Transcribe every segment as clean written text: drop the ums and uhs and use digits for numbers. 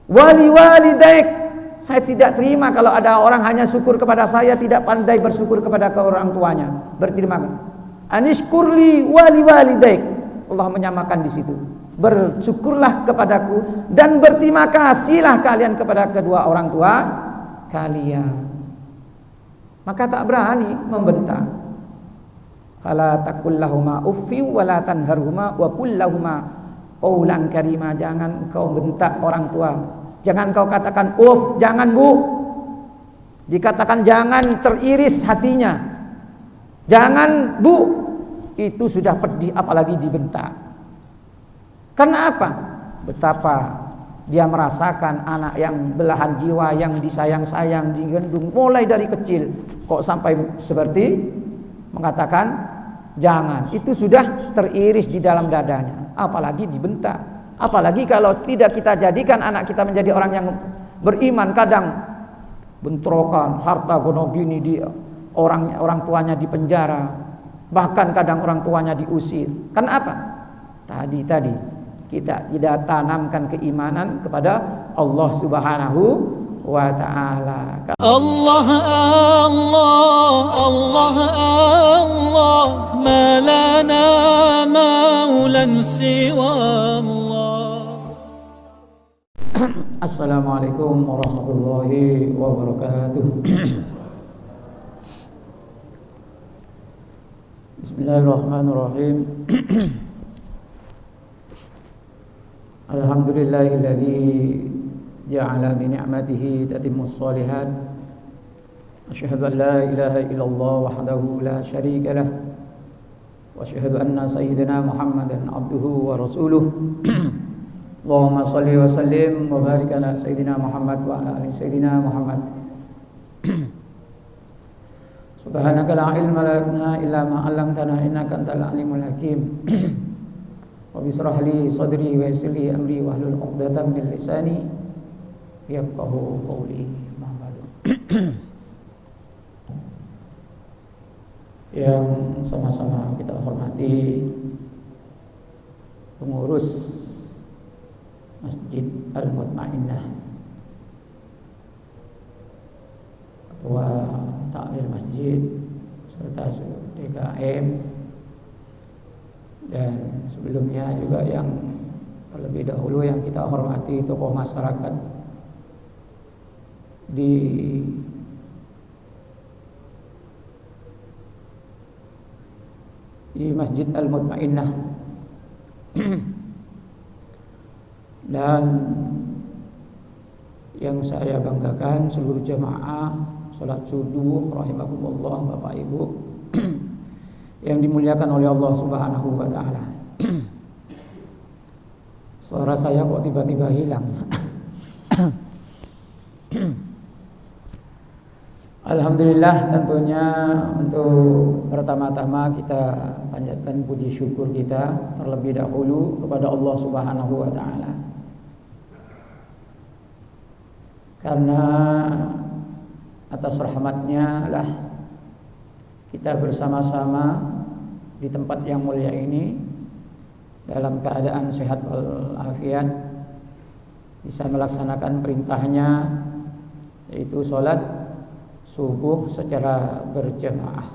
Wali walidaik, saya tidak terima kalau ada orang hanya syukur kepada saya, tidak pandai bersyukur kepada orang tuanya. Berterima kasih. Anishkurli wali walidaik. Allah menyamakan di situ. Bersyukurlah kepadaku dan berterima kasihlah kalian kepada kedua orang tua kalian. Maka tak berani membentak. Fala taqul lahumā uffi wa la tanharhumā wa qul lahumā qawlan karīmā. Jangan kau bentak orang tua. Jangan kau katakan jangan bu. Dikatakan jangan, teriris hatinya. Jangan bu, itu sudah pedih, apalagi dibentak. Karena apa? Betapa dia merasakan anak yang belahan jiwa, yang disayang-sayang, digendung mulai dari kecil, kok sampai seperti mengatakan jangan. Itu sudah teriris di dalam dadanya, apalagi dibentak. Apalagi kalau tidak kita jadikan anak kita menjadi orang yang beriman, kadang bentrokan, harta gono gini, di orang tuanya dipenjara, bahkan kadang orang tuanya diusir. Kan apa? Tadi kita tidak tanamkan keimanan kepada Allah Subhanahu wa ta'ala. Allah Allah Allah Allah, ma lana maulan siwa Allah. Assalamualaikum warahmatullahi wabarakatuh. Bismillahirrahmanirrahim. Alhamdulillahilladzi ja'ala bi ni'matihi tatimmus shalihat. Asyhadu an la ilaha illallah wahdahu la syarika lah. Wa asyhadu anna sayyidina Muhammadan abduhu wa rasuluh. Allahumma shalli wa sallim wa barik ala sayyidina Muhammad wa ala ali sayyidina Muhammad. Subhanaka la ilma lana illa ma 'allamtana innaka antal alimul hakim. Rabbi shrah li sadri wa yassir li amri wahlul 'uqdatam min lisani yafqahu qawli. Yang sama-sama kita hormati pengurus Masjid Al-Mutmainnah, Ketua Takmir Masjid serta DKM, dan sebelumnya juga yang terlebih dahulu yang kita hormati tokoh masyarakat di Masjid Al-Mutmainnah. Dan yang saya banggakan seluruh jamaah salat subuh rahimakumullah, Bapak Ibu yang dimuliakan oleh Allah Subhanahu wa taala. Suara saya kok tiba-tiba hilang. Alhamdulillah, tentunya untuk pertama-tama kita panjatkan puji syukur kita terlebih dahulu kepada Allah Subhanahu wa taala. Karena atas rahmatnya lah kita bersama-sama di tempat yang mulia ini dalam keadaan sehat walafiat, bisa melaksanakan perintahnya, yaitu sholat subuh secara berjamaah.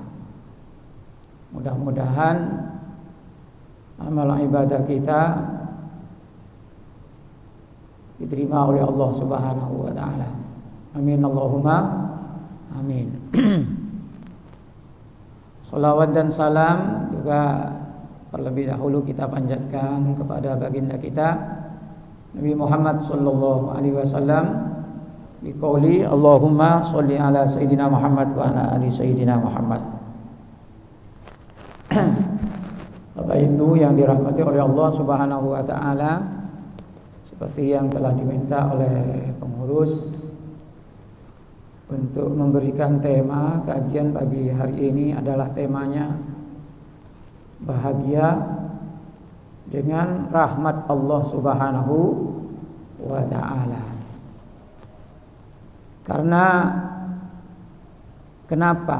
Mudah-mudahan amal ibadah kita diterima oleh Allah Subhanahu wa taala. Amin Allahumma amin. Salawat dan salam juga terlebih dahulu kita panjatkan kepada baginda kita Nabi Muhammad sallallahu alaihi wasallam biqauli Allahumma sholli ala sayyidina Muhammad wa ala ali sayyidina Muhammad. Bapak Ibu yang dirahmati oleh Allah Subhanahu wa taala, seperti yang telah diminta oleh pengurus untuk memberikan tema kajian pagi hari ini adalah temanya bahagia dengan rahmat Allah Subhanahu wa taala. Karena kenapa?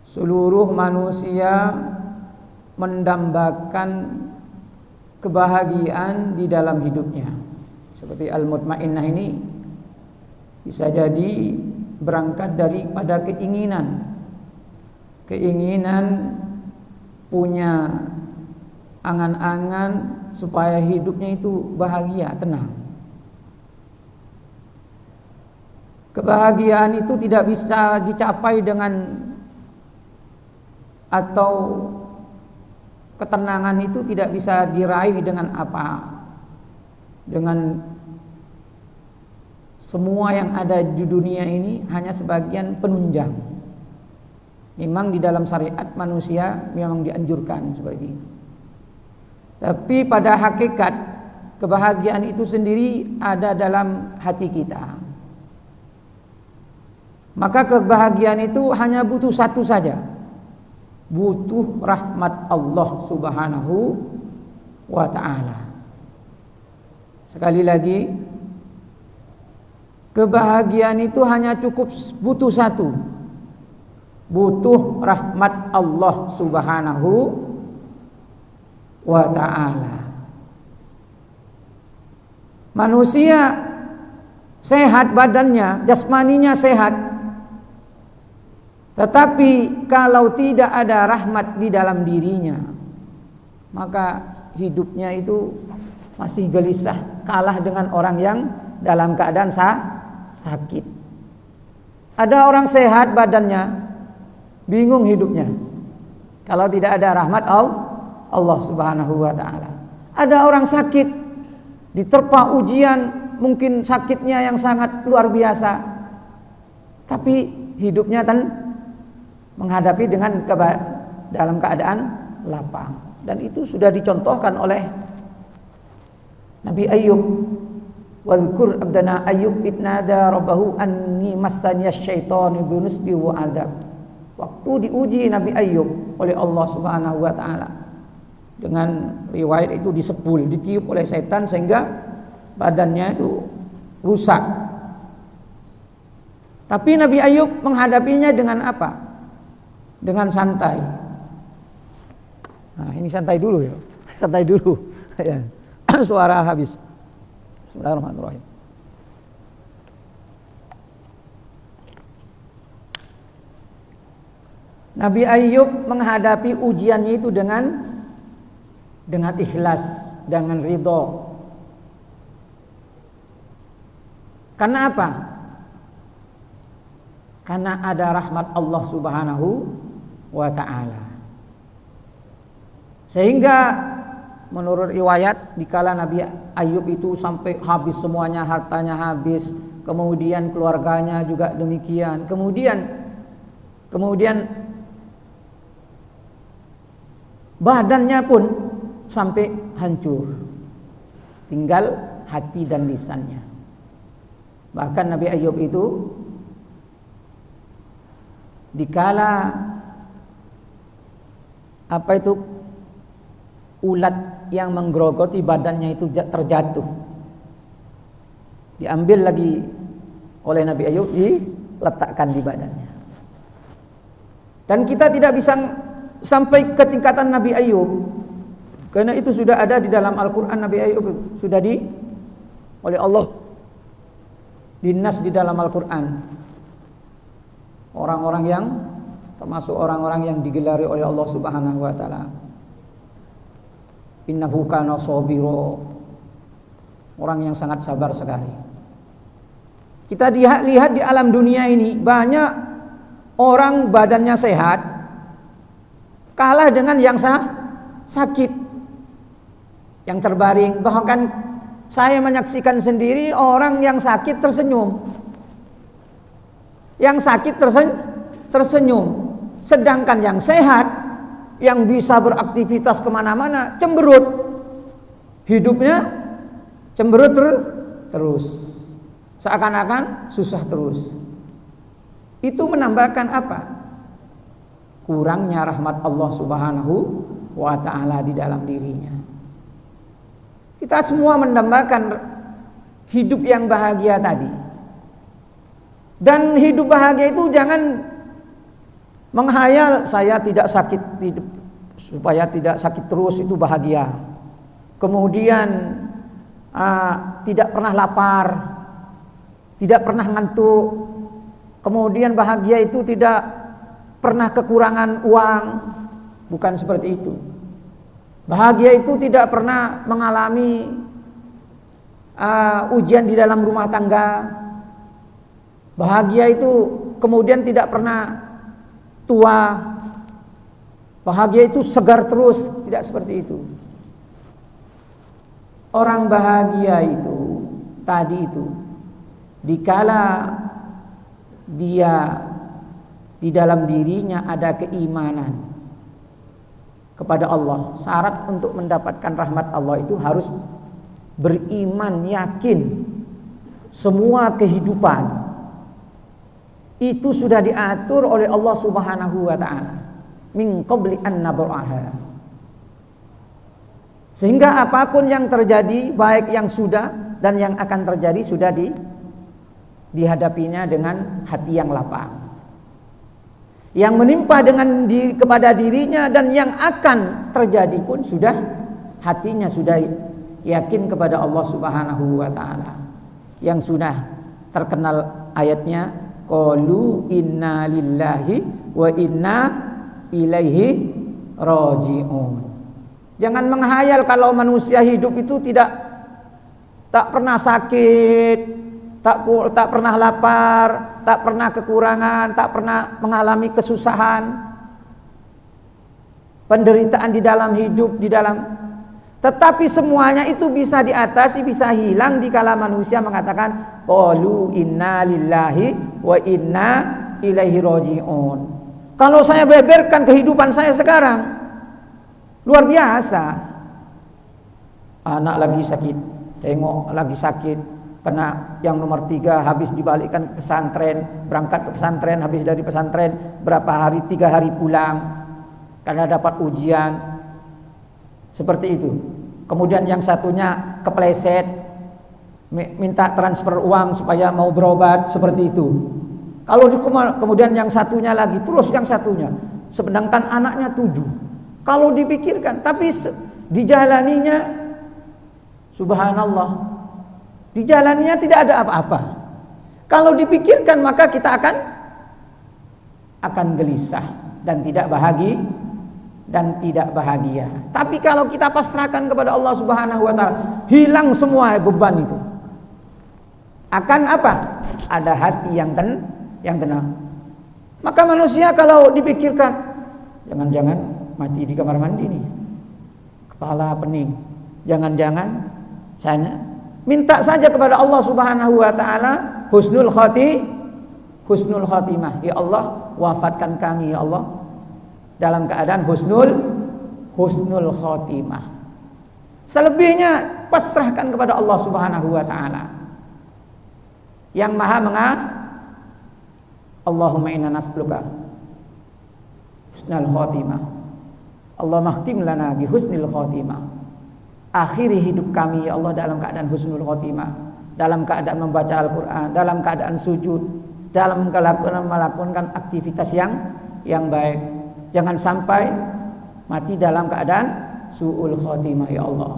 Seluruh manusia mendambakan kebahagiaan di dalam hidupnya. Seperti al-mutmainnah ini bisa jadi berangkat daripada keinginan punya angan-angan supaya hidupnya itu bahagia, tenang. Kebahagiaan itu tidak bisa dicapai dengan, atau ketenangan itu tidak bisa diraih dengan apa? Dengan semua yang ada di dunia ini hanya sebagian penunjang. Memang di dalam syariat manusia memang dianjurkan seperti itu. Tapi pada hakikat kebahagiaan itu sendiri ada dalam hati kita. Maka kebahagiaan itu hanya butuh satu saja. Butuh rahmat Allah Subhanahu wa ta'ala. Sekali lagi, kebahagiaan itu hanya cukup butuh satu. Butuh rahmat Allah Subhanahu wa ta'ala. Manusia sehat badannya, jasmaninya sehat. Tetapi kalau tidak ada rahmat di dalam dirinya, maka hidupnya itu masih gelisah, kalah dengan orang yang dalam keadaan sakit. Ada orang sehat badannya, bingung hidupnya kalau tidak ada rahmat Allah Subhanahu wa ta'ala. Ada orang sakit, diterpa ujian, mungkin sakitnya yang sangat luar biasa, tapi hidupnya menghadapi dengan dalam keadaan lapang. Dan itu sudah dicontohkan oleh Nabi Ayyub. Wadhkur abdana Ayyub idnada rabbahu anni massani asyaitanu binusbi wa adab. Waktu diuji Nabi Ayyub oleh Allah Subhanahu wa ta'ala, dengan riwayat itu disepul, ditiup oleh setan sehingga badannya itu rusak. Tapi Nabi Ayyub menghadapinya dengan apa? Dengan santai. Nah, ini santai dulu ya. Santai dulu. Ya. Suara habis. Bismillahirrahmanirrahim. Nabi Ayyub menghadapi ujiannya itu dengan ikhlas, dengan ridho. Karena apa? Karena ada rahmat Allah Subhanahu wa ta'ala. Sehingga menurut riwayat dikala Nabi Ayyub itu sampai habis semuanya, hartanya habis, kemudian keluarganya juga demikian, kemudian badannya pun sampai hancur, tinggal hati dan lisannya. Bahkan Nabi Ayyub itu dikala ulat yang menggerogoti badannya itu terjatuh, diambil lagi oleh Nabi Ayyub, diletakkan di badannya. Dan kita tidak bisa sampai ke tingkatan Nabi Ayyub, karena itu sudah ada di dalam Al-Quran. Nabi Ayyub sudah oleh Allah dinas di dalam Al-Quran. Orang-orang yang termasuk orang-orang yang digelari oleh Allah Subhanahu wa ta'ala, innahu kana sabira, orang yang sangat sabar sekali. Kita lihat di alam dunia ini banyak orang badannya sehat kalah dengan yang sakit, yang terbaring. Bahkan saya menyaksikan sendiri orang yang sakit tersenyum, yang sakit tersenyum, sedangkan yang sehat, yang bisa beraktivitas kemana-mana, cemberut, hidupnya cemberut terus, seakan-akan susah terus. Itu menambahkan apa? Kurangnya rahmat Allah Subhanahu wa ta'ala di dalam dirinya. Kita semua mendambakan hidup yang bahagia tadi. Dan hidup bahagia itu jangan menghayal saya tidak sakit, supaya tidak sakit terus itu bahagia. Kemudian tidak pernah lapar, tidak pernah ngantuk. Kemudian bahagia itu tidak pernah kekurangan uang. Bukan seperti itu. Bahagia itu tidak pernah mengalami ujian di dalam rumah tangga. Bahagia itu kemudian tidak pernah tua. Bahagia itu segar terus, tidak seperti itu. Orang bahagia itu tadi itu dikala dia di dalam dirinya ada keimanan kepada Allah. Syarat untuk mendapatkan rahmat Allah itu harus beriman, yakin semua kehidupan itu sudah diatur oleh Allah Subhanahu wa taala min qabli an nabraha. Sehingga apapun yang terjadi, baik yang sudah dan yang akan terjadi, sudah dihadapinya dengan hati yang lapang. Yang menimpa kepada dirinya dan yang akan terjadi pun sudah hatinya sudah yakin kepada Allah Subhanahu wa taala. Yang sudah terkenal ayatnya, qalu inna lillahi wa inna ilaihi raji'un. Jangan menghayal kalau manusia hidup itu tak pernah sakit, tak pernah lapar, tak pernah kekurangan, tak pernah mengalami kesusahan, penderitaan di dalam hidup, tetapi semuanya itu bisa diatasi, bisa hilang dikala manusia mengatakan qalu inna lillahi wa inna ilaihi raji'un. Kalau saya beberkan kehidupan saya sekarang, luar biasa. Anak lagi sakit, tengok lagi sakit, kena yang nomor 3, habis dibalikkan ke pesantren, berangkat ke pesantren, habis dari pesantren berapa hari, 3 hari pulang karena dapat ujian. Seperti itu. Kemudian yang satunya kepleset, minta transfer uang supaya mau berobat, seperti itu. Kalau kemudian yang satunya lagi, terus yang satunya, sedangkan anaknya 7. Kalau dipikirkan, tapi dijalaninya, subhanallah, dijalaninya tidak ada apa-apa. Kalau dipikirkan maka kita akan gelisah dan tidak bahagia. Tapi kalau kita pasrahkan kepada Allah Subhanahu wa taala, hilang semua beban itu. Akan apa? Ada hati yang tenang. Maka manusia kalau dipikirkan, jangan-jangan mati di kamar mandi nih, kepala pening, jangan-jangan saya minta saja kepada Allah Subhanahu wa taala husnul khatimah. Ya Allah, wafatkan kami ya Allah dalam keadaan husnul khatimah. Selebihnya pasrahkan kepada Allah Subhanahu wa taala yang Maha Allahumma inna nas'aluka husnul khatimah. Allahumma khtim lana bi husnil khatimah. Akhiri hidup kami ya Allah dalam keadaan husnul khatimah, dalam keadaan membaca Al-Qur'an, dalam keadaan sujud, dalam melakukan aktivitas yang baik. Jangan sampai mati dalam keadaan su'ul khatimah ya Allah.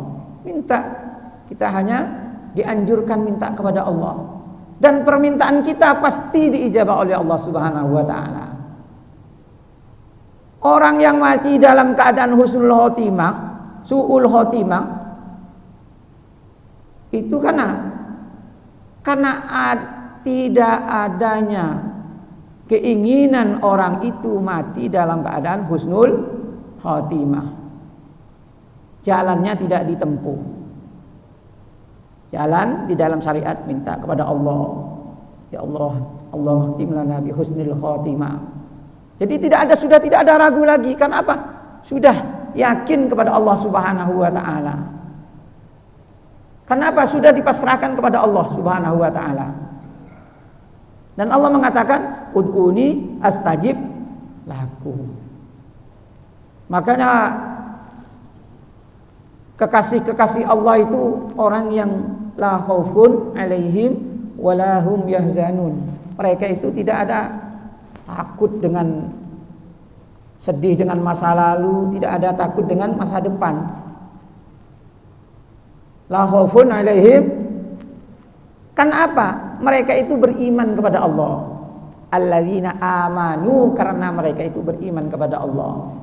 Kita hanya dianjurkan minta kepada Allah, dan permintaan kita pasti diijabah oleh Allah Subhanahu wa taala. Orang yang mati dalam keadaan husnul khatimah, su'ul khatimah, itu karena tidak adanya keinginan orang itu mati dalam keadaan husnul khatimah. Jalannya tidak ditempuh. Jalan di dalam syariat minta kepada Allah, ya Allah, Allahumma khtim lana bi husnil khatimah. Jadi sudah tidak ada ragu lagi. Kan apa? Sudah yakin kepada Allah Subhanahu wa taala. Kenapa? Sudah dipasrahkan kepada Allah Subhanahu wa taala. Dan Allah mengatakan, ud'uni astajib lakum. Makanya kekasih-kekasih Allah itu orang yang la khaufun alaihim wala hum yahzanun. Mereka itu tidak ada takut dengan sedih dengan masa lalu, tidak ada takut dengan masa depan. La khaufun alaihim. Kan apa? Mereka itu beriman kepada Allah. Alladzina amanu, karena mereka itu beriman kepada Allah.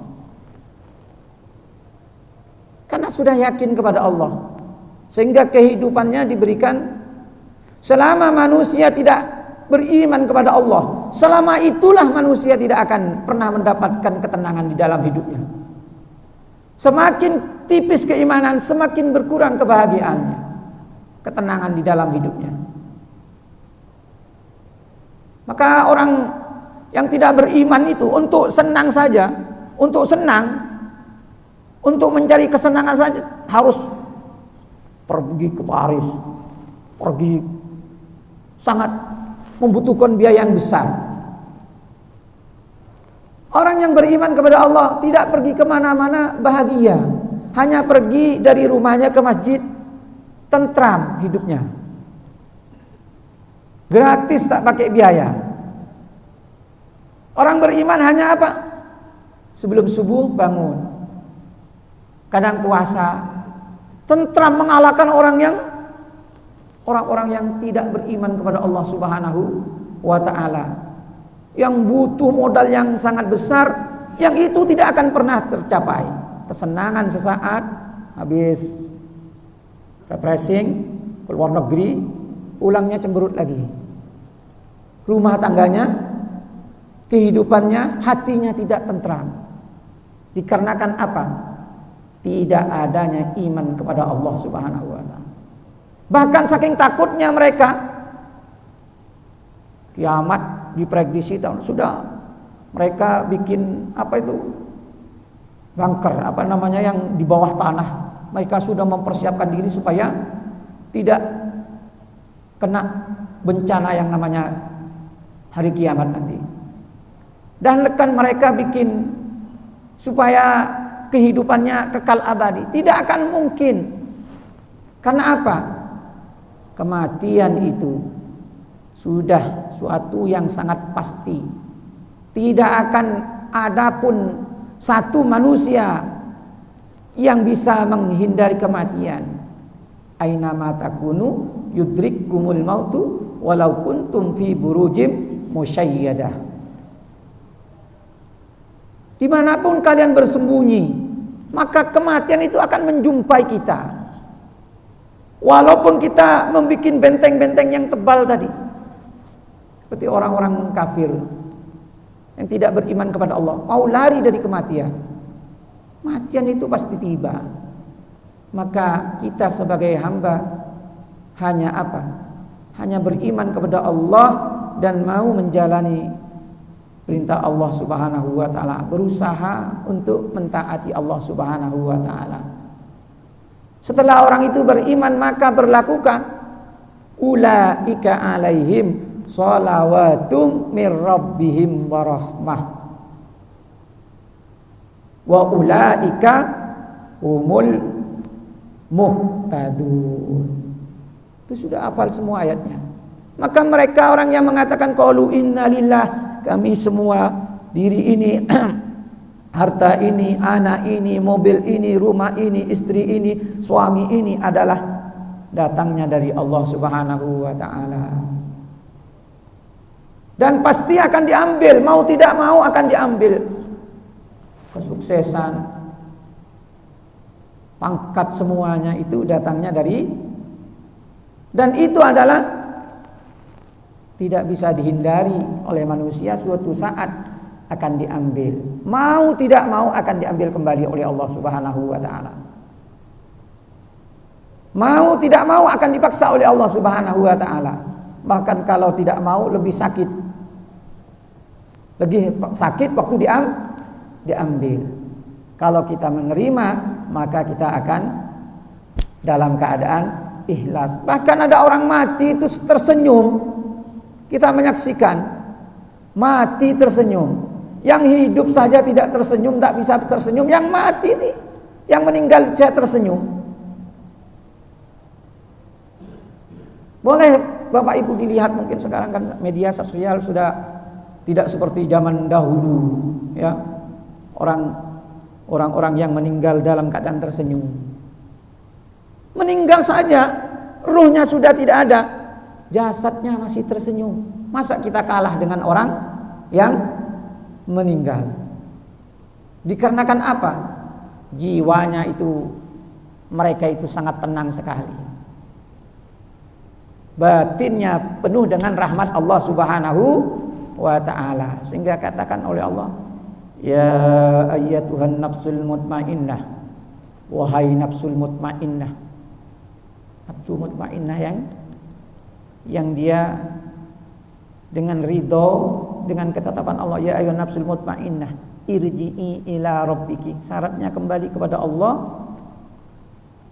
Karena sudah yakin kepada Allah, sehingga kehidupannya diberikan. Selama manusia tidak beriman kepada Allah, selama itulah manusia tidak akan pernah mendapatkan ketenangan di dalam hidupnya. Semakin tipis keimanan, semakin berkurang kebahagiaannya, ketenangan di dalam hidupnya. Maka orang yang tidak beriman itu untuk senang saja, untuk senang, untuk mencari kesenangan saja harus pergi ke Paris, pergi, sangat membutuhkan biaya yang besar. Orang yang beriman kepada Allah tidak pergi kemana-mana bahagia, hanya pergi dari rumahnya ke masjid tentram hidupnya, gratis, tak pakai biaya. Orang beriman hanya apa? Sebelum subuh bangun, kadang puasa, tentram, mengalahkan orang-orang yang tidak beriman kepada Allah Subhanahu wa ta'ala, yang butuh modal yang sangat besar, yang itu tidak akan pernah tercapai. Kesenangan sesaat, habis refreshing, keluar negeri, pulangnya cemberut lagi. Rumah tangganya, kehidupannya, hatinya tidak tentram. Dikarenakan apa? Tidak adanya iman kepada Allah Subhanahu wa ta'ala. Bahkan saking takutnya mereka, kiamat diprediksi tahun sudah, mereka bikin apa itu, bunker, apa namanya, yang di bawah tanah. Mereka sudah mempersiapkan diri supaya tidak kena bencana yang namanya hari kiamat nanti. Dan rekan mereka bikin supaya kehidupannya kekal abadi. Tidak akan mungkin. Karena apa? Kematian itu sudah suatu yang sangat pasti. Tidak akan ada pun satu manusia yang bisa menghindari kematian. Aina ma takunu yudrikkumul mautu walau kuntum fi burujim musyayyadah. Dimanapun kalian bersembunyi, maka kematian itu akan menjumpai kita. Walaupun kita membuat benteng-benteng yang tebal tadi, seperti orang-orang kafir yang tidak beriman kepada Allah, mau lari dari kematian, kematian itu pasti tiba. Maka kita sebagai hamba hanya apa? Hanya beriman kepada Allah dan mau menjalani perintah Allah Subhanahu wa ta'ala, berusaha untuk mentaati Allah Subhanahu wa ta'ala. Setelah orang itu beriman, maka berlakukan ulaika alaihim shalawatum mir rabbihim warahmah wa ulaika humul muhtadun. Itu sudah hafal semua ayatnya. Maka mereka orang yang mengatakan qalu innalillah, kami semua, diri ini, harta ini, anak ini, mobil ini, rumah ini, istri ini, suami ini adalah datangnya dari Allah Subhanahu wa ta'ala. Dan pasti akan diambil, mau tidak mau akan diambil. Kesuksesan, pangkat, semuanya itu datangnya dari, dan itu adalah tidak bisa dihindari oleh manusia, suatu saat akan diambil. Mau tidak mau akan diambil kembali oleh Allah Subhanahu wa ta'ala. Mau tidak mau akan dipaksa oleh Allah Subhanahu wa ta'ala. Bahkan kalau tidak mau lebih sakit. Lebih sakit waktu diambil. Kalau kita menerima, maka kita akan dalam keadaan ikhlas. Bahkan ada orang mati itu tersenyum. Kita menyaksikan mati tersenyum. Yang hidup saja tidak tersenyum, tak bisa tersenyum. Yang mati nih, yang meninggal saja tersenyum. Boleh Bapak Ibu dilihat, mungkin sekarang kan media sosial sudah tidak seperti zaman dahulu, ya. Orang-orang yang meninggal dalam keadaan tersenyum. Meninggal saja, ruhnya sudah tidak ada, jasadnya masih tersenyum. Masa kita kalah dengan orang yang meninggal? Dikarenakan apa? Jiwanya itu, mereka itu sangat tenang sekali. Batinnya penuh dengan rahmat Allah Subhanahu wa ta'ala. Sehingga katakan oleh Allah, ya ayyatuhan nafsul mutmainnah, wahai nafsul mutmainnah. Nafsu mutmainnah yang dia dengan ridho, dengan ketetapan Allah, ya ayyuhan nafsul mutmainnah irji'i ila rabbiki. Syaratnya kembali kepada Allah.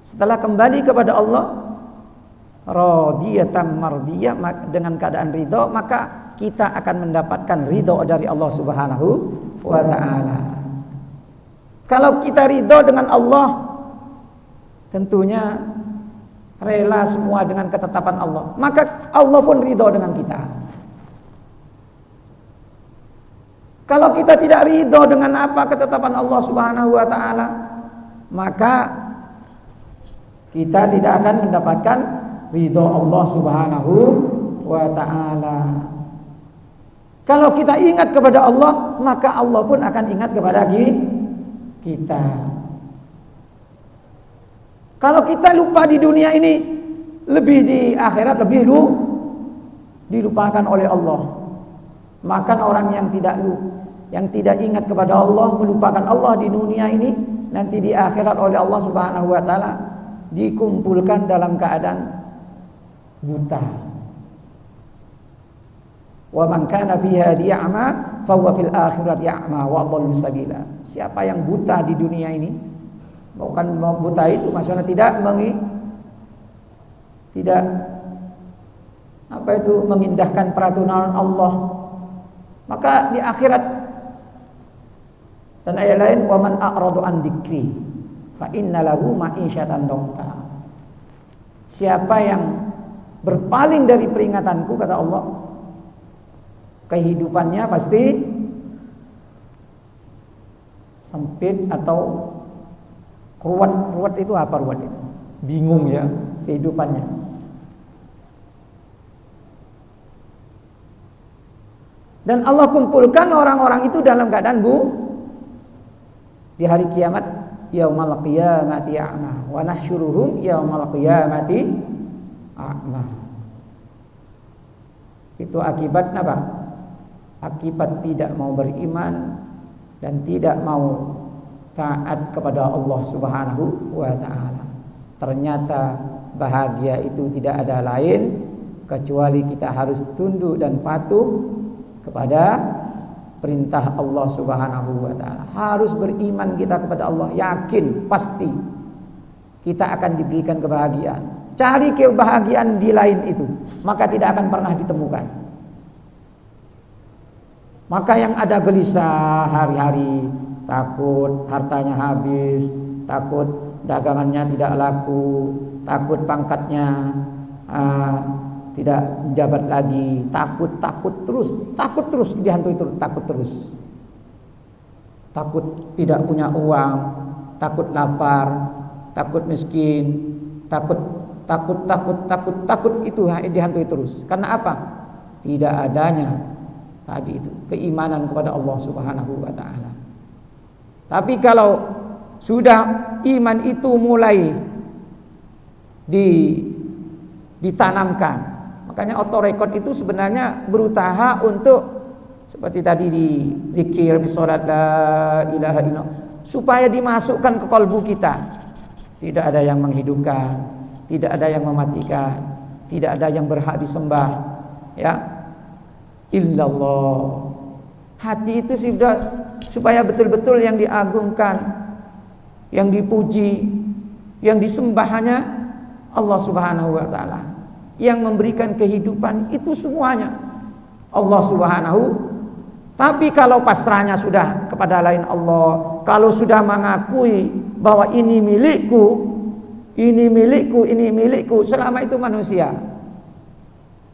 Setelah kembali kepada Allah, radiyatan mardiyah, dengan keadaan ridho, maka kita akan mendapatkan ridho dari Allah Subhanahu wa ta'ala. Kalau kita ridho dengan Allah, tentunya rela semua dengan ketetapan Allah, maka Allah pun ridho dengan kita. Kalau kita tidak ridho dengan apa ketetapan Allah Subhanahu wa ta'ala, maka kita tidak akan mendapatkan ridho Allah Subhanahu wa ta'ala. Kalau kita ingat kepada Allah, maka Allah pun akan ingat kepada kita. Kalau kita lupa di dunia ini, lebih di akhirat lebih dilupakan oleh Allah. Maka orang yang tidak ingat kepada Allah, melupakan Allah di dunia ini, nanti di akhirat oleh Allah Subhanahu wa ta'ala dikumpulkan dalam keadaan buta. Wa man kana fi hadhihi a'ma fa huwa fil akhirati a'ma wa adallu sabila. Siapa yang buta di dunia ini, bukan buta itu maksudnya tidak mengindahkan peraturan Allah, maka di akhirat. Dan ayat lain, wa man a'radu an dzikri fa inna lahu ma'isyatan dhanka. Siapa yang berpaling dari peringatanku, kata Allah, kehidupannya pasti sempit atau ruwet itu apa ruwet itu? Bingung ya kehidupannya. Dan Allah kumpulkan orang-orang itu dalam keadaan di hari kiamat, yaumal qiyamati a'ma wa nahsyuruhum yaumal qiyamati a'ma. Itu akibat apa? Akibat tidak mau beriman dan tidak mau taat kepada Allah Subhanahu wa ta'ala. Ternyata bahagia itu tidak ada lain kecuali kita harus tunduk dan patuh kepada perintah Allah Subhanahu wa ta'ala. Harus beriman kita kepada Allah, yakin pasti kita akan diberikan kebahagiaan. Cari kebahagiaan di lain itu, maka tidak akan pernah ditemukan. Maka yang ada gelisah hari-hari, takut hartanya habis, takut dagangannya tidak laku, takut pangkatnya tidak menjabat lagi, takut terus dihantui terus, takut tidak punya uang, takut lapar, takut miskin, takut itu dihantui terus. Karena apa? Tidak adanya tadi itu keimanan kepada Allah Subhanahu wa ta'ala. Tapi kalau sudah iman itu mulai ditanamkan, makanya otorekod itu sebenarnya berusaha untuk seperti tadi di zikir, bisolat la ilaha illallah, supaya dimasukkan ke kalbu kita. Tidak ada yang menghidupkan, tidak ada yang mematikan, tidak ada yang berhak disembah, ya, illallah. Hati itu sudah supaya betul-betul yang diagungkan, yang dipuji, yang disembah hanya Allah Subhanahu wa ta'ala. Yang memberikan kehidupan itu semuanya Allah Subhanahu. Tapi kalau pasrahnya sudah kepada lain Allah, kalau sudah mengakui bahwa ini milikku, selama itu manusia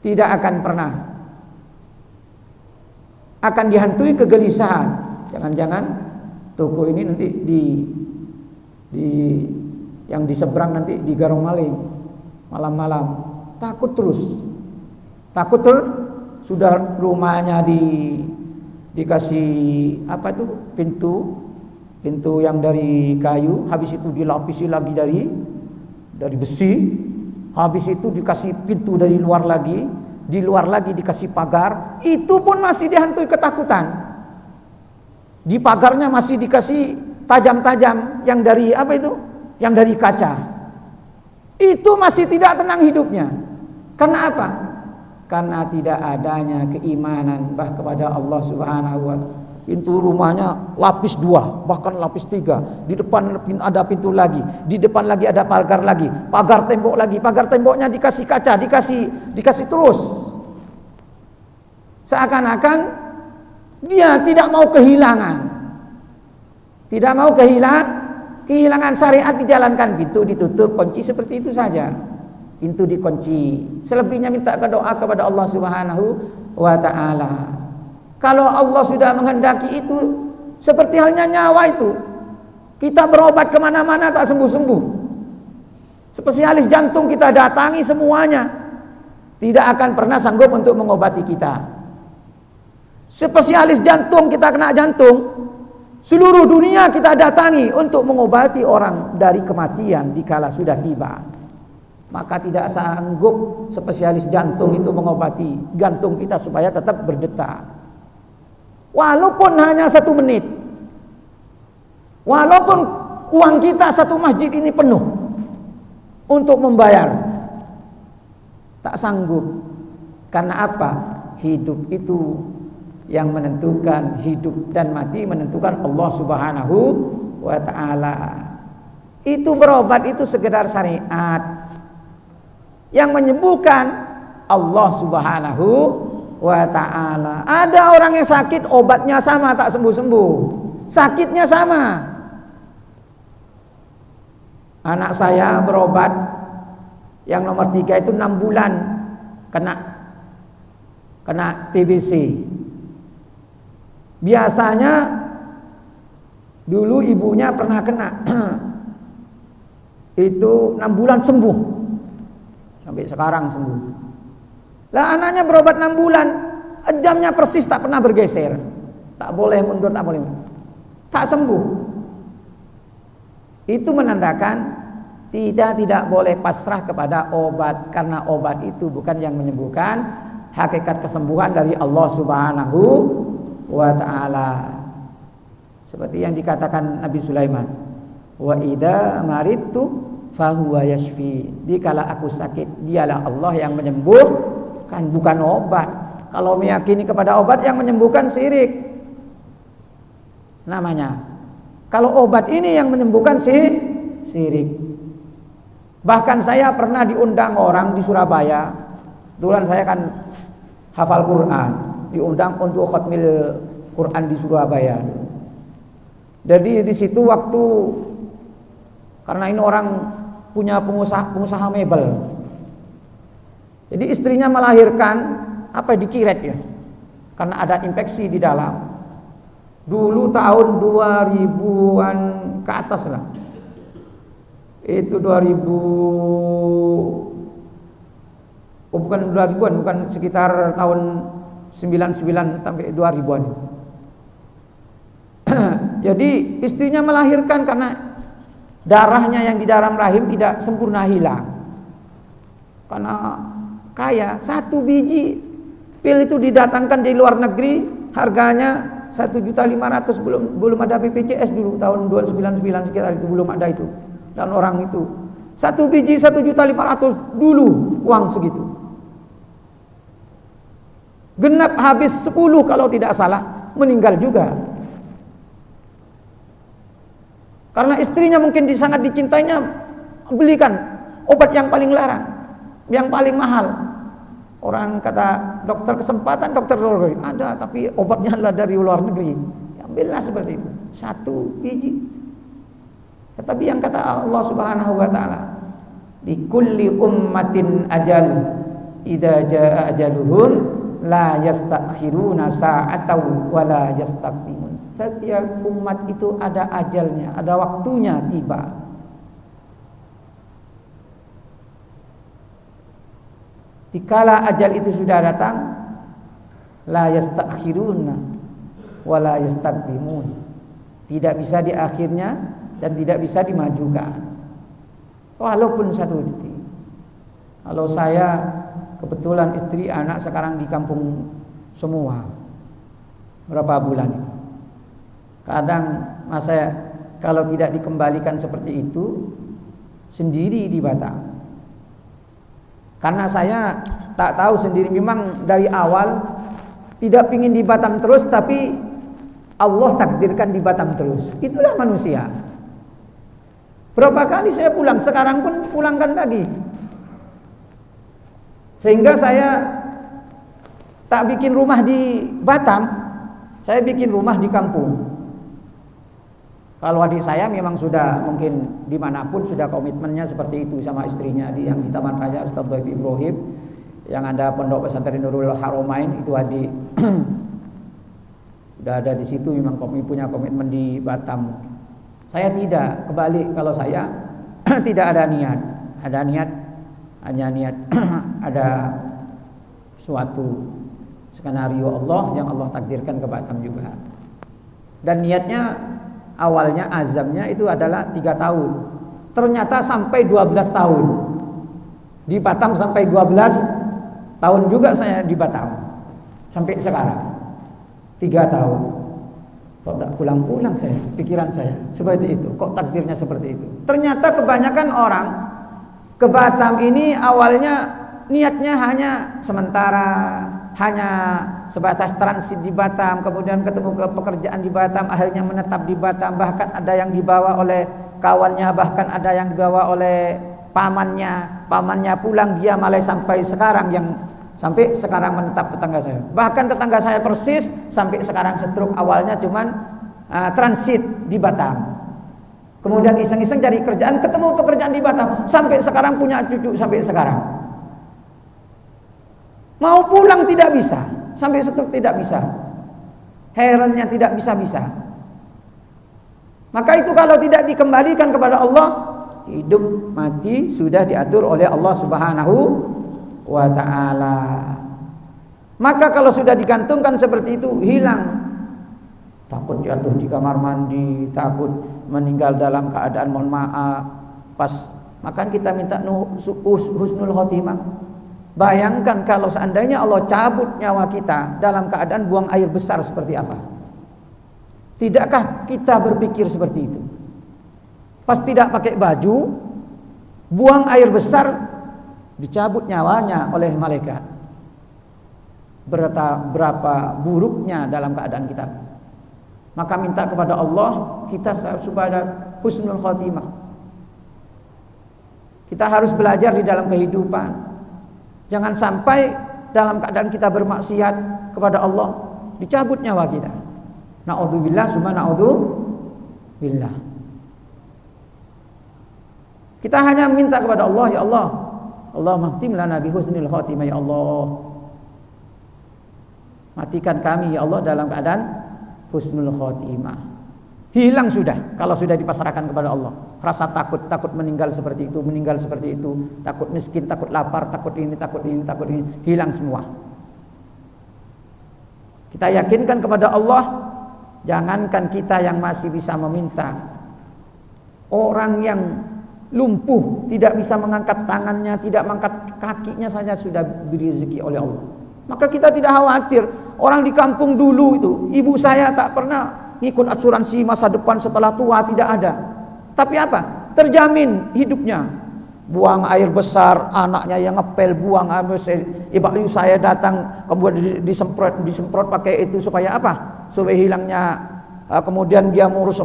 tidak akan pernah akan dihantui kegelisahan. Jangan-jangan toko ini nanti yang di seberang nanti digarung maling malam-malam. Takut terus. Sudah rumahnya dikasih apa itu pintu yang dari kayu, habis itu dilapisi lagi dari besi, habis itu dikasih pintu dari luar lagi, di luar lagi dikasih pagar, itu pun masih dihantui ketakutan. Di pagarnya masih dikasih tajam-tajam yang dari apa itu? Yang dari kaca. Itu masih tidak tenang hidupnya. Karena apa? Karena tidak adanya keimanan kepada Allah Subhanahu wa ta'ala. Pintu rumahnya lapis 2, bahkan lapis 3. Di depan ada pintu lagi, di depan lagi ada pagar lagi, pagar tembok lagi, pagar temboknya dikasih kaca, dikasih terus. Seakan-akan dia tidak mau kehilangan. Tidak mau kehilangan syariat dijalankan, pintu ditutup, kunci seperti itu saja. Pintu dikunci. Selebihnya minta doa kepada Allah Subhanahu wa ta'ala. Kalau Allah sudah menghendaki itu, seperti halnya nyawa itu, kita berobat kemana-mana tak sembuh-sembuh. Spesialis jantung kita datangi semuanya, tidak akan pernah sanggup untuk mengobati kita. Spesialis jantung kita kena jantung, seluruh dunia kita datangi untuk mengobati orang dari kematian dikala sudah tiba. Maka tidak sanggup spesialis jantung itu mengobati jantung kita supaya tetap berdetak. Walaupun hanya 1 menit, walaupun uang kita satu masjid ini penuh untuk membayar, tak sanggup. Karena apa? Hidup itu yang menentukan, hidup dan mati menentukan Allah Subhanahu wa ta'ala. Itu berobat itu sekedar syariat. Yang menyembuhkan Allah Subhanahu wa ta'ala. Ada orang yang sakit, obatnya sama tak sembuh-sembuh, sakitnya sama. Anak saya berobat yang nomor 3 itu 6 bulan kena TBC. Biasanya dulu ibunya pernah kena itu 6 bulan sembuh, sampai sekarang sembuh. Lah anaknya berobat 6 bulan, jamnya persis tak pernah bergeser, tak boleh mundur, tak boleh tak sembuh. Itu menandakan tidak boleh pasrah kepada obat, karena obat itu bukan yang menyembuhkan. Hakikat kesembuhan dari Allah Subhanahu wa ta'ala. Seperti yang dikatakan Nabi Sulaiman, wa idza maridtu fahuwa yashfi. Dikala aku sakit, dialah Allah yang menyembuhkan, bukan obat. Kalau meyakini kepada obat yang menyembuhkan, syirik namanya. Kalau obat ini yang menyembuhkan, syirik. Bahkan saya pernah diundang orang di Surabaya. Duluan saya kan hafal Quran, diundang untuk khatmil Quran di Surabaya. Jadi di situ waktu, karena ini orang punya pengusaha mebel, jadi istrinya melahirkan apa dikiret ya, karena ada infeksi di dalam. Dulu tahun 2000-an ke atas lah, itu 2000, bukan 2000-an, bukan, sekitar tahun 99 sampai 2000-an. Jadi istrinya melahirkan karena darahnya yang di dalam rahim tidak sempurna hilang. Karena kaya, 1 biji pil itu didatangkan dari luar negeri, harganya 1.500.000, belum ada BPJS dulu tahun 99 sekitar itu, belum ada itu. Dan orang itu 1 biji 1.500.000 dulu, uang segitu. Genap habis 10 kalau tidak salah, meninggal juga. Karena istrinya mungkin sangat dicintainya, belikan obat yang paling larang, yang paling mahal. Orang kata dokter kesempatan, dokter luar negeri ada, tapi obatnya adalah dari luar negeri. Ambillah seperti itu, 1 biji. Tetapi yang kata Allah Subhanahu wa ta'ala, di kulli ummatin ajal, idza jaa ajaluhum la yastakhiruna sa'atan wa la yastaqdimun. Setiap umat itu ada ajalnya, ada waktunya tiba. Dikala ajal itu sudah datang, la yastakhiruna wa la yastaqdimun. Tidak bisa di akhirnya dan tidak bisa dimajukan. Walaupun satu detik. Kalau saya kebetulan istri anak sekarang di kampung semua. Berapa bulan ini? Kadang masa kalau tidak dikembalikan seperti itu sendiri di Batam. Karena saya tak tahu sendiri, memang dari awal tidak ingin di Batam terus, tapi Allah takdirkan di Batam terus. Itulah manusia. Berapa kali saya pulang, sekarang pun pulangkan lagi. Sehingga saya tak bikin rumah di Batam, saya bikin rumah di kampung. Kalau adik saya memang sudah mungkin dimanapun sudah komitmennya seperti itu sama istrinya yang di Taman Raya Ustaz Dhaif Ibrahim, yang ada pondok pesantren Nurul Haromain itu adik sudah ada di situ, memang punya komitmen di Batam. Saya tidak, kebalik, kalau saya tidak ada niat, hanya niat ada suatu skenario Allah yang Allah takdirkan ke Batam juga. Dan niatnya awalnya azamnya itu adalah 3 tahun. Ternyata sampai 12 tahun. Di Batam sampai 12 tahun juga saya di Batam. Sampai sekarang 3 tahun. Kok tak pulang-pulang saya, pikiran saya seperti itu. Kok takdirnya seperti itu? Ternyata kebanyakan orang ke Batam ini awalnya niatnya hanya sementara, hanya sebatas transit di Batam, kemudian ketemu ke pekerjaan di Batam, akhirnya menetap di Batam. Bahkan ada yang dibawa oleh kawannya, bahkan ada yang dibawa oleh pamannya pulang, dia malah sampai sekarang menetap tetangga saya. Bahkan tetangga saya persis sampai sekarang setruk, awalnya cuman transit di Batam. Kemudian iseng-iseng cari kerjaan, ketemu pekerjaan di Batam, sampai sekarang punya cucu sampai sekarang. Mau pulang tidak bisa, sampai setruk tidak bisa. Herannya tidak bisa-bisa. Maka itu kalau tidak dikembalikan kepada Allah, hidup mati sudah diatur oleh Allah Subhanahu wa ta'ala. Maka kalau sudah digantungkan seperti itu, hilang. Takut jatuh di kamar mandi, takut meninggal dalam keadaan mohon maaf. Maka kita minta husnul khotimah. Bayangkan kalau seandainya Allah cabut nyawa kita dalam keadaan buang air besar seperti apa? Tidakkah kita berpikir seperti itu? Pas tidak pakai baju, buang air besar, dicabut nyawanya oleh malaikat. Berapa buruknya dalam keadaan kita. Maka minta kepada Allah kita supaya husnul khotimah. Kita harus belajar di dalam kehidupan. Jangan sampai dalam keadaan kita bermaksiat kepada Allah dicabut nyawa kita. Na'udzubillah summa na'udzubillah. Kita hanya minta kepada Allah, ya Allah, Allahumma khtim lana bi husnil khatimah, ya Allah. Matikan kami ya Allah dalam keadaan husnul khatimah. Hilang sudah kalau sudah dipasrahkan kepada Allah. Rasa takut meninggal seperti itu, takut miskin, takut lapar, takut ini, hilang semua. Kita yakinkan kepada Allah, jangankan kita yang masih bisa meminta, orang yang lumpuh, tidak bisa mengangkat tangannya, tidak mengangkat kakinya saja sudah diberi rezeki oleh Allah. Maka kita tidak khawatir. Orang di kampung dulu itu, ibu saya tak pernah ngikut asuransi masa depan setelah tua, tidak ada. Tapi apa? Terjamin hidupnya. Buang air besar, anaknya yang ngepel, buang air besar. Ibu saya datang, kemudian disemprot pakai itu supaya apa? Supaya hilangnya. Kemudian dia ngurus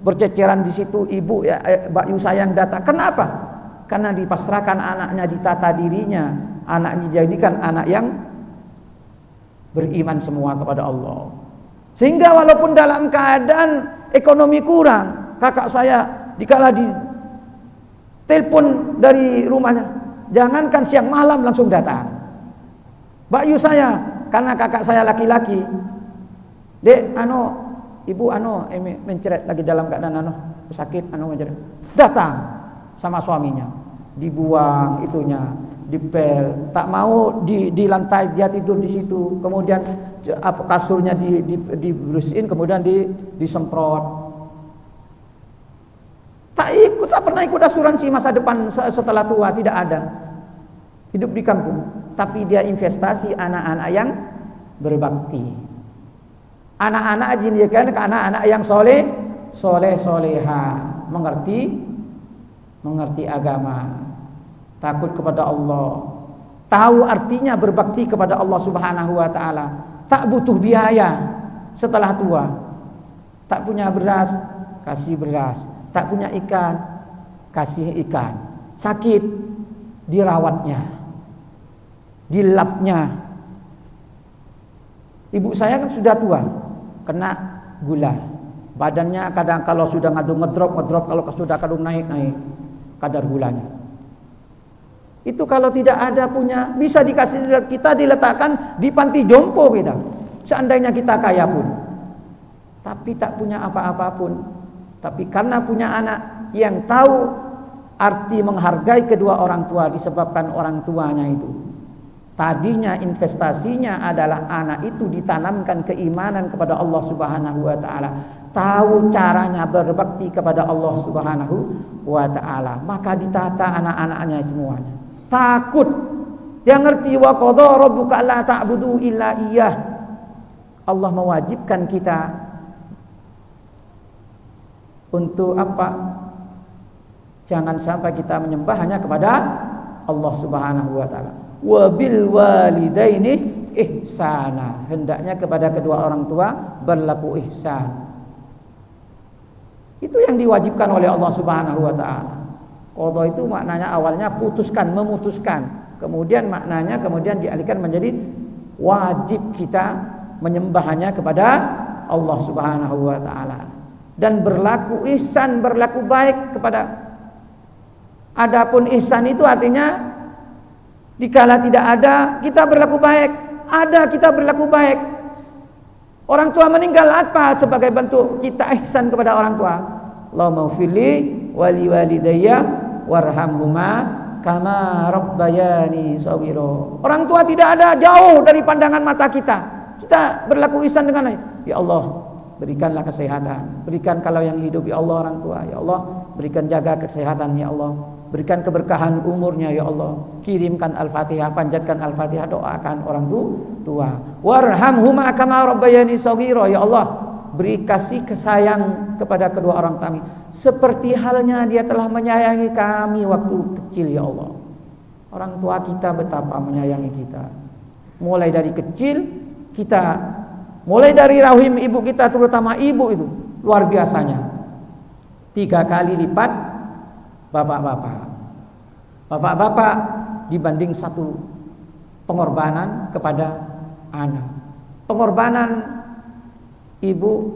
berceceran di situ, ibu ya, Mbak saya yang datang. Kenapa? Karena dipasrahkan anaknya, ditata dirinya, anaknya dijadikan anak yang beriman semua kepada Allah. Sehingga walaupun dalam keadaan ekonomi kurang, kakak saya dikala di telepon dari rumahnya, jangankan siang malam langsung datang. Mbak Yu saya, karena kakak saya laki-laki, dek, ibu menceret lagi dalam keadaan sakit, menceret. Datang sama suaminya, dibuang itunya, dipel, tak mau di lantai dia tidur di situ, kemudian kasurnya dibersihin, kemudian disemprot. Tak pernah ikut asuransi masa depan setelah tua, tidak ada. Hidup di kampung, tapi dia investasi anak-anak yang berbakti. Anak-anak dijadikan ke anak-anak yang soleha, mengerti agama, takut kepada Allah, tahu artinya berbakti kepada Allah Subhanahu wa taala, tak butuh biaya setelah tua. Tak punya beras, kasih beras. Tak punya ikan, kasih ikan. Sakit, dirawatnya, dilapnya. Ibu saya kan sudah tua, kena gula. Badannya kadang kalau sudah ngedrop, kalau sudah kadung naik kadar gulanya. Itu kalau tidak ada punya, bisa dikasih kita, diletakkan di panti jompo kita. Seandainya kita kaya pun, tapi tak punya apa-apa pun. Tapi karena punya anak yang tahu arti menghargai kedua orang tua disebabkan orang tuanya itu. Tadinya investasinya adalah anak itu ditanamkan keimanan kepada Allah Subhanahu wa taala, tahu caranya berbakti kepada Allah Subhanahu wa taala, maka ditata anak-anaknya semuanya. Takut, dia ngerti wa qadha rabbuka alla ta'budu illa iyyah. Allah mewajibkan kita untuk apa? Jangan sampai kita menyembah hanya kepada Allah Subhanahu wa taala. Wa bil walidaini ihsana. Hendaknya kepada kedua orang tua berlaku ihsan. Itu yang diwajibkan oleh Allah Subhanahu wa taala. Qadha itu maknanya awalnya putuskan, memutuskan. Kemudian maknanya kemudian dialihkan menjadi wajib kita menyembah hanya kepada Allah Subhanahu wa taala. Dan berlaku ihsan, berlaku baik kepada. Adapun ihsan itu artinya dikala tidak ada kita berlaku baik, ada kita berlaku baik. Orang tua meninggal apa sebagai bentuk kita ihsan kepada orang tua? Allahumma ufirli wali walidayya warhamhuma kama rabbayani shaghira. Orang tua tidak ada, jauh dari pandangan mata kita. Kita berlaku ihsan dengan ya Allah, berikanlah kesehatan, berikan kalau yang hidup ya Allah orang tua, ya Allah berikan jaga kesehatan ya Allah, berikan keberkahan umurnya ya Allah, kirimkan Al-Fatihah, panjatkan Al-Fatihah, doakan orang tua. Warhamhuma kama rabbayani shaghira, ya Allah beri kasih kesayang kepada kedua orang kami seperti halnya dia telah menyayangi kami waktu kecil ya Allah. Orang tua kita betapa menyayangi kita, mulai dari kecil kita, mulai dari rahim ibu kita, terutama ibu itu luar biasanya 3 kali lipat bapak-bapak dibanding satu pengorbanan kepada anak. Pengorbanan ibu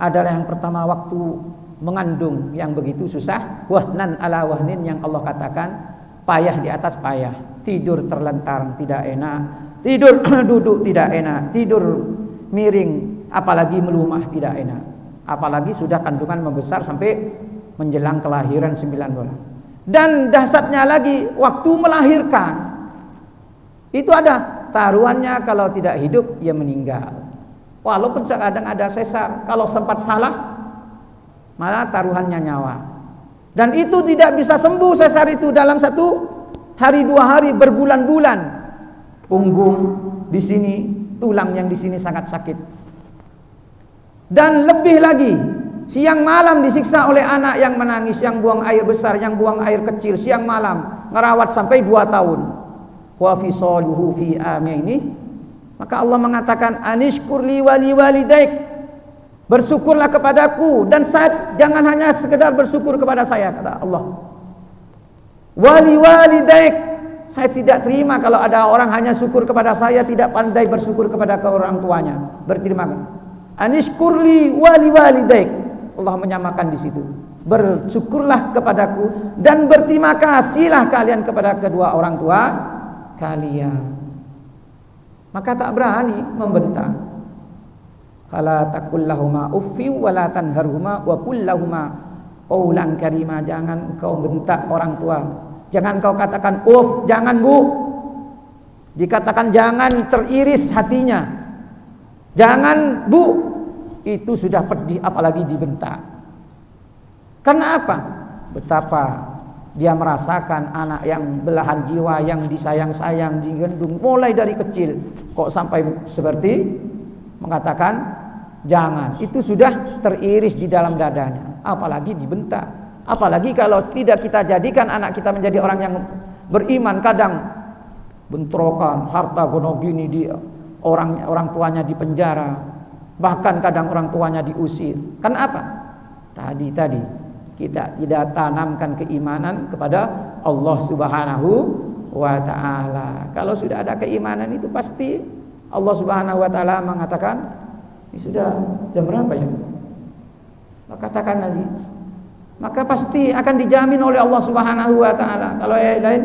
adalah yang pertama waktu mengandung yang begitu susah, wahnan ala wahnin, yang Allah katakan payah di atas payah, tidur terlentang tidak enak, tidur duduk tidak enak, tidur miring, apalagi melumah tidak enak, apalagi sudah kandungan membesar sampai menjelang kelahiran 9 bulan. Dan dahsyatnya lagi waktu melahirkan itu ada taruhannya, kalau tidak hidup ya meninggal. Walaupun kadang ada sesar, kalau sempat salah malah taruhannya nyawa. Dan itu tidak bisa sembuh sesar itu dalam 1 hari 2 hari, berbulan-bulan. Punggung di sini, tulang yang di sini sangat sakit. Dan lebih lagi, siang malam disiksa oleh anak yang menangis, yang buang air besar, yang buang air kecil, siang malam ngerawat sampai 2 tahun. Wa fisaluhu fi amaini. Maka Allah mengatakan anishkurli wali walidaik, bersyukurlah kepadaku dan saya, jangan hanya sekedar bersyukur kepada saya, kata Allah. Wali walidaik, saya tidak terima kalau ada orang hanya syukur kepada saya, tidak pandai bersyukur kepada orang tuanya. Berterima kasih. Anishkurli wali walidaik. Allah menyamakan di situ. Bersyukurlah kepadaku dan berterima kasihlah kalian kepada kedua orang tua kalian. Maka tak berani membentak. Fala taqul lahuma uffi wa la tanharhuma wa qul lahuma qawlan karima. Jangan engkau bentak orang tua, Jangan kau katakan jangan bu. Dikatakan jangan, teriris hatinya. Jangan bu, itu sudah pedih, apalagi dibentak. Karena apa? Betapa dia merasakan anak yang belahan jiwa, yang disayang-sayang, digendung mulai dari kecil, kok sampai seperti mengatakan jangan. Itu sudah teriris di dalam dadanya, apalagi dibentak. Apalagi kalau tidak kita jadikan anak kita menjadi orang yang beriman, kadang bentrokan, harta gono gini, di orang tuanya di penjara, bahkan kadang orang tuanya diusir. Kan apa? Tadi kita tidak tanamkan keimanan kepada Allah Subhanahu wa taala. Kalau sudah ada keimanan itu pasti Allah Subhanahu wa taala mengatakan, ini sudah jam berapa ya? Maka katakan lagi, maka pasti akan dijamin oleh Allah Subhanahu wa taala. Kalau ayat lain,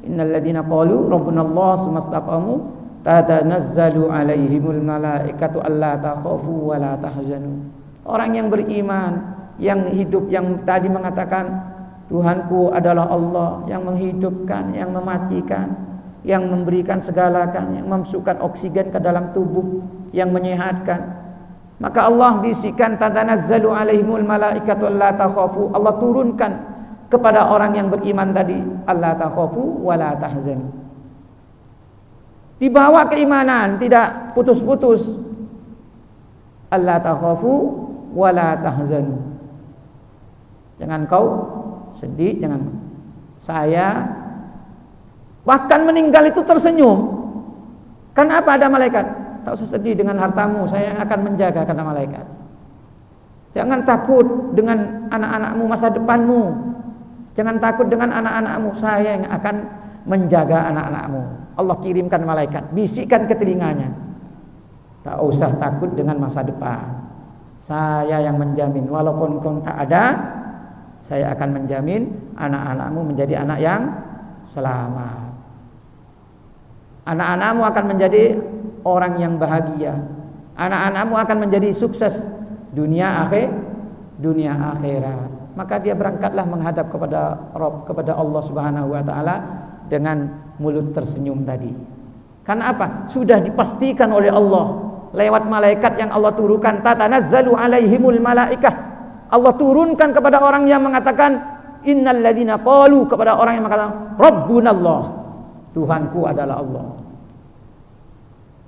innal ladzina qalu rabbunallah tsumastaqamu tatanazzalu alaihimul malaikatu alla takhafu wa la tahzanu. Orang yang beriman, yang hidup, yang tadi mengatakan Tuhanku adalah Allah yang menghidupkan, yang mematikan, yang memberikan segalakan, yang memasukkan oksigen ke dalam tubuh, yang menyehatkan. Maka Allah bisikan tatanazzalu alaihimul malaikatu alla takhafu. Allah turunkan kepada orang yang beriman tadi, alla takhafu wa la tahzanu. Dibawa keimanan, tidak putus-putus. Alla takhafu wa la tahzanu. Jangan kau sedih, jangan. Saya bahkan meninggal itu tersenyum. Kan apa, ada malaikat? Tak usah sedih dengan hartamu, saya yang akan menjaga, kata malaikat. Jangan takut dengan anak-anakmu, masa depanmu. Jangan takut dengan anak-anakmu, saya yang akan menjaga anak-anakmu. Allah kirimkan malaikat, bisikkan ke telinganya. Tak usah takut dengan masa depan. Saya yang menjamin, walaupun kau tak ada, saya akan menjamin anak-anakmu menjadi anak yang selamat. Anak-anakmu akan menjadi orang yang bahagia. Anak-anakmu akan menjadi sukses dunia akhirat. Maka dia berangkatlah menghadap kepada Allah Subhanahu wa taala dengan mulut tersenyum tadi. Karena apa? Sudah dipastikan oleh Allah lewat malaikat yang Allah turunkan, tatanazzalu alaihimul malaikah. Allah turunkan kepada orang yang mengatakan innal ladzina qalu, kepada orang yang mengatakan rabbunallah, Tuhanku adalah Allah.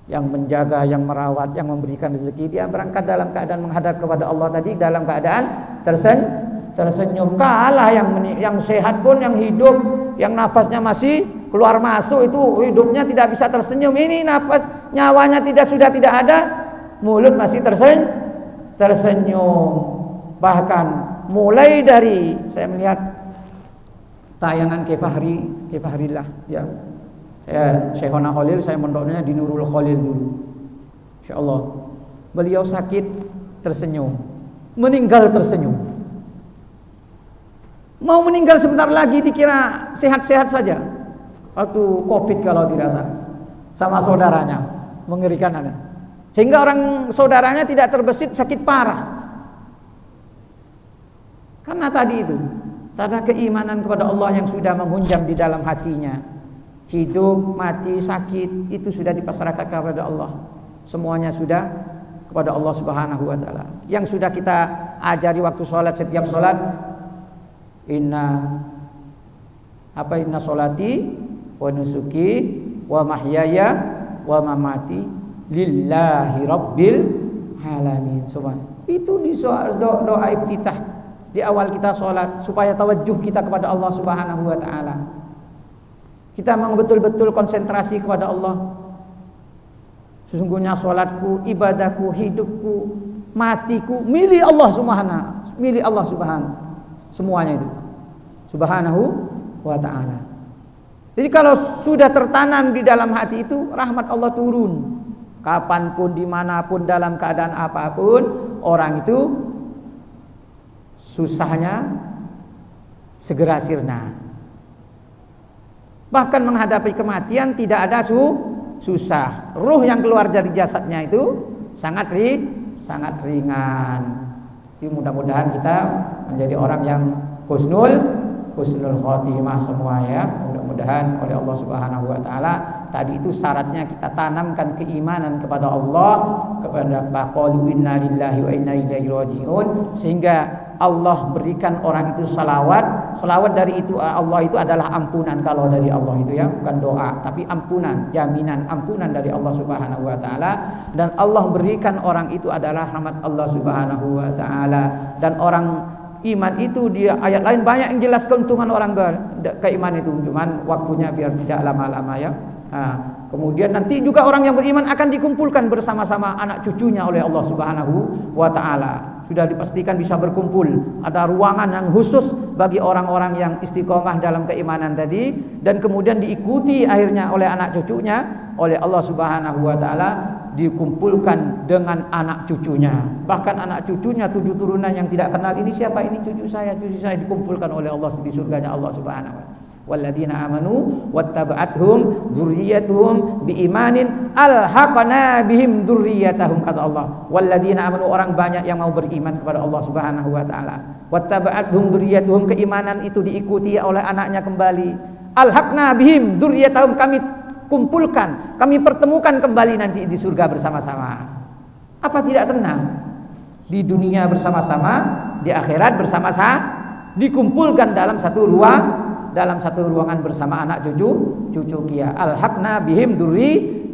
Yang menjaga, yang merawat, yang memberikan rezeki. Dia berangkat dalam keadaan menghadap kepada Allah tadi dalam keadaan tersenyum. Kalah yang sehat pun, yang hidup, yang nafasnya masih keluar masuk, itu hidupnya tidak bisa tersenyum. Ini nafas nyawanya sudah tidak ada, mulut masih tersenyum. Bahkan mulai dari saya melihat tayangan Kefahrillah ya. Syekhona Khalil, saya mondoknya di Nurul Khalil dulu. Insyaallah. Beliau sakit tersenyum, meninggal tersenyum. Mau meninggal sebentar lagi dikira sehat-sehat saja. Waktu Covid kalau tidak salah, sama saudaranya, mengerikan ada. Sehingga orang saudaranya tidak terbesit, sakit parah. Karena tadi itu, tanda keimanan kepada Allah yang sudah menghunjam di dalam hatinya. Hidup, mati, sakit, itu sudah dipasrahkan kepada Allah. Semuanya sudah kepada Allah Subhanahu wa taala. Yang sudah kita ajari waktu sholat, setiap sholat, inna sholati wa nusuki wa mahyaya wa mamati lillahi rabbil alamin. Subhanallah. Itu di doa iftitah di awal kita sholat, supaya tawajuh kita kepada Allah Subhanahu wa taala. Kita memang betul-betul konsentrasi kepada Allah. Sesungguhnya sholatku, ibadahku, hidupku, matiku milik Allah Subhanahu, milik Allah Subhanahu. Semuanya itu Subhanahu wa taala. Jadi kalau sudah tertanam di dalam hati itu, rahmat Allah turun. Kapanpun, dimanapun, dalam keadaan apapun, orang itu susahnya segera sirna. Bahkan menghadapi kematian tidak ada susah. Ruh yang keluar dari jasadnya itu sangat ringan. Jadi mudah-mudahan kita menjadi orang yang husnul husnul khotimah semua ya. Mudah-mudahan oleh Allah Subhanahu wa taala tadi itu syaratnya kita tanamkan keimanan kepada Allah, kepada qalu inna lillahi wa inna ilaihi rajiun, sehingga Allah berikan orang itu salawat. Salawat dari itu Allah itu adalah ampunan kalau dari Allah itu ya, bukan doa, tapi ampunan, jaminan ampunan dari Allah Subhanahu wa taala. Dan Allah berikan orang itu adalah rahmat Allah Subhanahu wa taala. Dan orang iman itu dia ayat lain banyak yang jelas keuntungan orang keiman itu, cuman waktunya biar tidak lama-lama ya. Kemudian nanti juga orang yang beriman akan dikumpulkan bersama-sama anak cucunya oleh Allah Subhanahu wa taala. Sudah dipastikan bisa berkumpul. Ada ruangan yang khusus bagi orang-orang yang istiqomah dalam keimanan tadi, dan kemudian diikuti akhirnya oleh anak cucunya oleh Allah Subhanahu wa taala, dikumpulkan dengan anak cucunya. Bahkan anak cucunya 7 turunan yang tidak kenal ini siapa, ini cucu saya dikumpulkan oleh Allah di surganya Allah Subhanahu wa taala. Walladzina amanu wattaba'athum dzurriyyatuhum biimanin alhaqna bihim dzurriyyatahum, kata Allah. Walladzina amanu, orang banyak yang mau beriman kepada Allah Subhanahu wa taala. Wattaba'athum dzurriyyatuhum, keimanan itu diikuti oleh anaknya kembali. Alhaqna bihim dzurriyyatahum, kami kumpulkan, kami pertemukan kembali nanti di surga bersama-sama. Apa tidak tenang? Di dunia bersama-sama, di akhirat bersama-sama, dikumpulkan dalam satu ruangan bersama anak cucu kia. Alhaqna bihim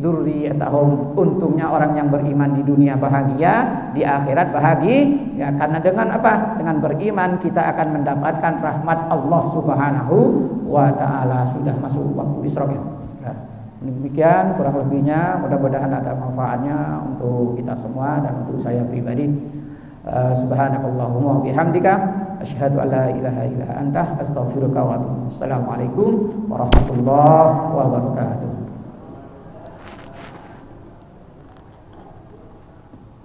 dzurriyyatahum. Untungnya orang yang beriman di dunia bahagia, di akhirat bahagia ya, karena dengan apa? Dengan beriman kita akan mendapatkan rahmat Allah Subhanahu wa taala. Sudah masuk waktu isyraq ya. Demikian kurang lebihnya, mudah-mudahan ada manfaatnya untuk kita semua dan untuk saya pribadi. Subhanakallahumma wa bihamdika asyhadu an la ilaha illa anta astaghfiruka wa atubu ilaik. Assalamualaikum warahmatullahi wabarakatuh.